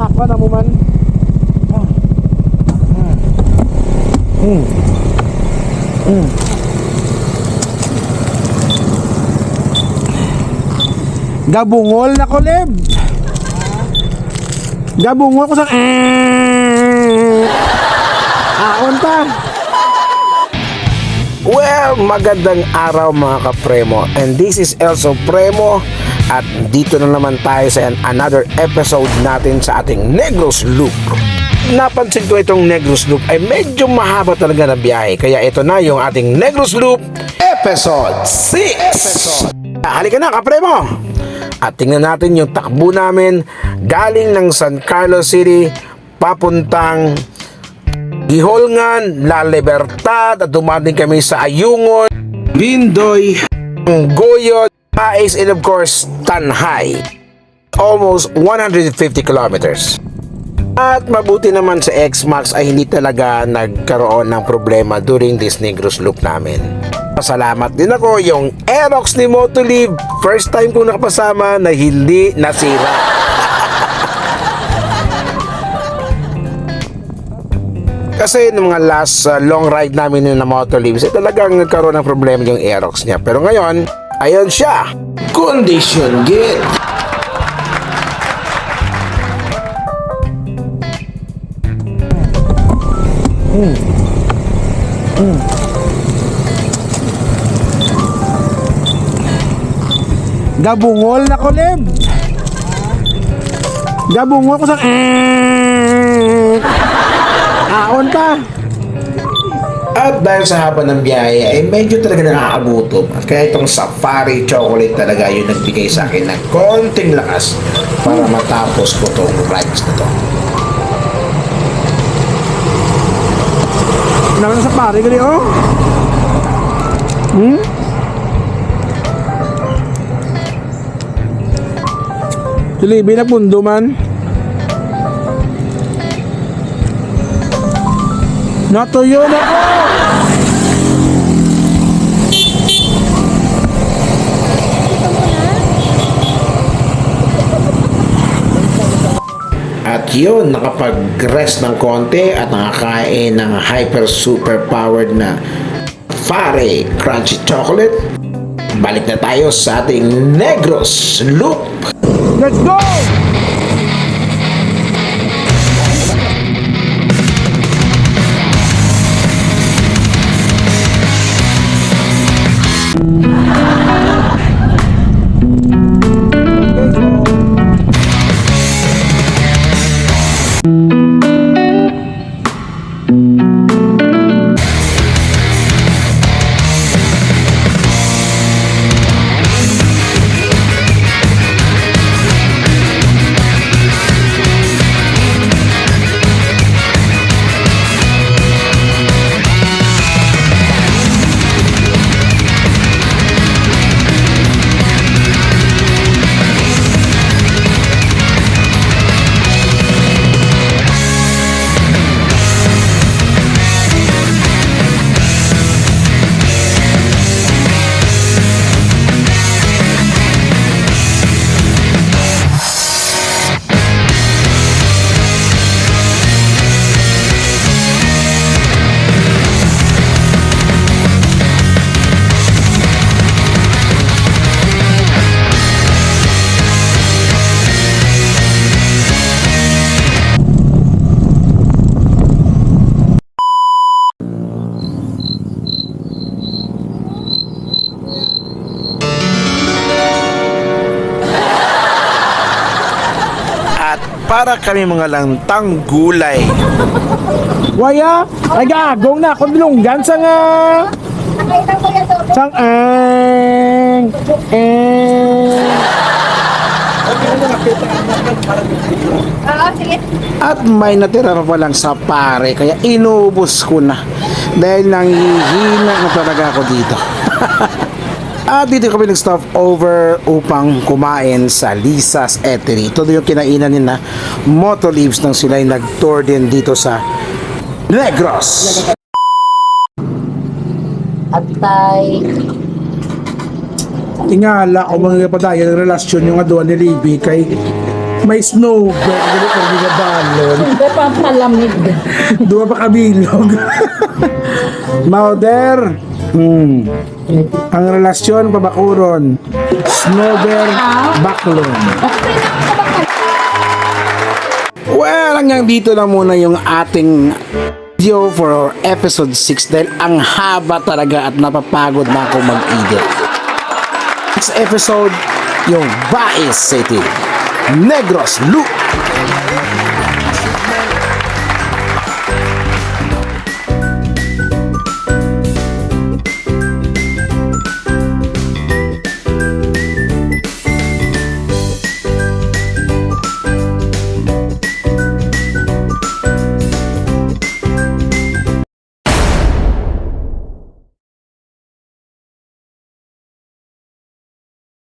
Nakakwa na mo man. Gabungol na ko, Leb. Gabungol ko sa aon ta. Well, magandang araw mga kapremo, and this is Elso Premo, at dito na naman tayo sa another episode natin sa ating Negros Loop. Napansin ko itong Negros Loop ay medyo mahaba talaga na biyahe, kaya ito na yung ating Negros Loop Episode 6. Halika na kapremo, at tingnan natin yung takbo namin galing ng San Carlos City papuntang Giholngan, La Libertad, at dumating kami sa Ayungon, Bindoy, Goyot, Pais, and of course, Tanhay. Almost 150 kilometers. At mabuti naman sa X-Max ay hindi talaga nagkaroon ng problema during this Negros Loop namin. Pasalamat din ako yung Aerox ni Motolive, first time kong nakapasama na hindi nasira. Kasi ng mga last long ride namin na Motolive, talagang nagkaroon ng problema yung Aerox niya. Pero ngayon, ayan siya. Condition git. Gabungol na ko, Leb. Gabungol ko sa aon ta. At dahil sa haba ng biyahe ay medyo talaga nakakagutom. At kaya itong Safari Chocolate talaga yung nagbigay sa akin ng konting lakas para matapos ko itong rides na to. Naman sa pare gali oh. Silibi na pundo man. Natuyo na ko. At yun, nakapag-rest ng konti at nakakain ng hyper super powered na Fare Crunchy Chocolate. Balik na tayo sa ating Negros Loop. Let's go! Para kami mga langtang gulay. Waya, ay gagong na ako bilunggan sa nga. Sang At may natira pa lang sa pare, kaya inubos ko na. Dahil nanghihina na talaga ako dito. At dito kami nag-stop over upang kumain sa Lisa's Eatery. Ito yung kinainan nila Motolives nang sila'y nag-tour din dito sa Negros. Atay. tingala o mga padayon ng relasyon yung aduan ni Libby kay May snow. Pero hindi na balon. Hindi pa palamig. Dua pa kabilog. Mauder. Ang relasyon pabakuron. Snowber baklon. Well, hanggang dito lang muna yung ating video for episode 6 dahil ang haba talaga at napapagod na ako mag-edit. Next episode, yung Baez City, Negros Loop.